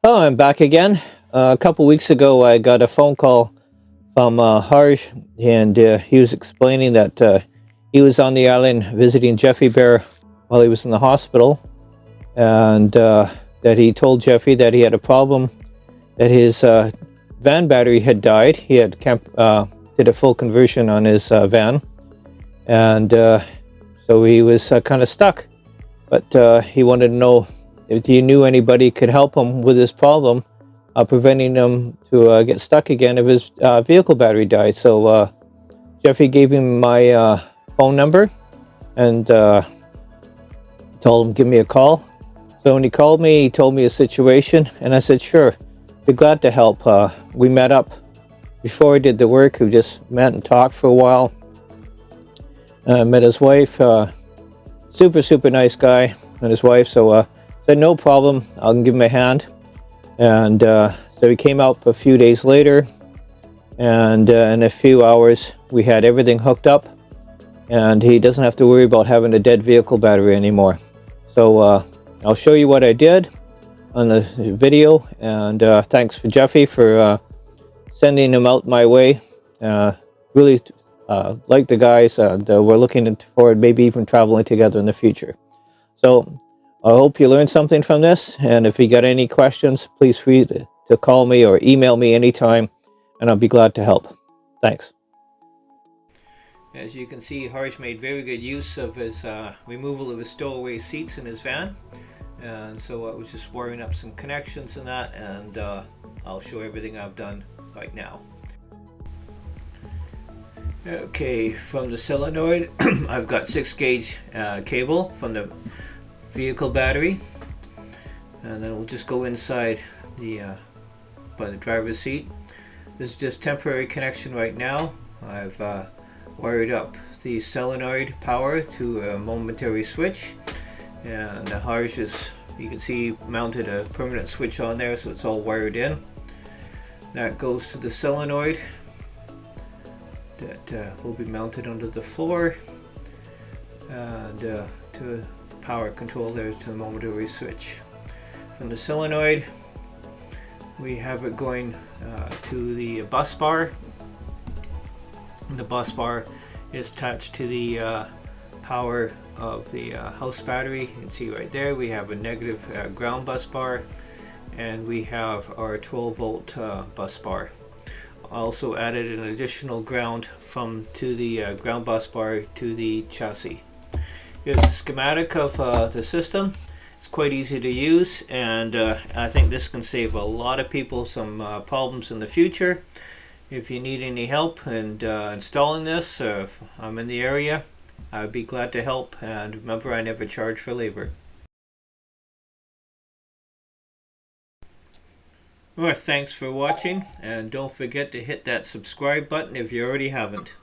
Oh, I'm back again. A couple weeks ago, I got a phone call from Harj, and he was explaining that he was on the island visiting Jeffy Bear while he was in the hospital, and that he told Jeffy that he had a problem, that his van battery had died. He had did a full conversion on his van, and so he was kind of stuck. But he wanted to know if he knew anybody could help him with this problem, preventing him to get stuck again if his vehicle battery died. So Jeffy gave him my phone number and told him give me a call. So when he called me, he told me a situation, and I said sure, be glad to help. We met up before I did the work. We just met and talked for a while. Met his wife. Super nice guy and his wife. So said no problem. I'll give him a hand. And so he came out a few days later, and in a few hours we had everything hooked up, and he doesn't have to worry about having a dead vehicle battery anymore. So I'll show you what I did on the video, and thanks for Jeffy for sending him out my way. Really like the guys, and we're looking forward maybe even traveling together in the future. So I hope you learned something from this, and if you got any questions, please free to call me or email me anytime, and I'll be glad to help. Thanks. As you can see, Harsh made very good use of his removal of his stowaway seats in his van, and so I was just wiring up some connections in that, and I'll show everything I've done right now. Okay, from the solenoid, I've got 6-gauge cable from the vehicle battery, and then we'll just go inside the by the driver's seat. This is just temporary connection right now. I've wired up the solenoid power to a momentary switch, and the Harsh is, you can see, mounted a permanent switch on there, so it's all wired in. That goes to the solenoid that will be mounted under the floor, and to power control there to the momentary switch. From the solenoid, we have it going to the bus bar. The bus bar is attached to the power of the house battery. You can see right there we have a negative ground bus bar, and we have our 12-volt bus bar. Also added an additional ground to the ground bus bar to the chassis. Here's the schematic of the system. It's quite easy to use, and I think this can save a lot of people some problems in the future. If you need any help in installing this, or if I'm in the area, I'd be glad to help. And remember, I never charge for labor. Well, thanks for watching, and don't forget to hit that subscribe button if you already haven't.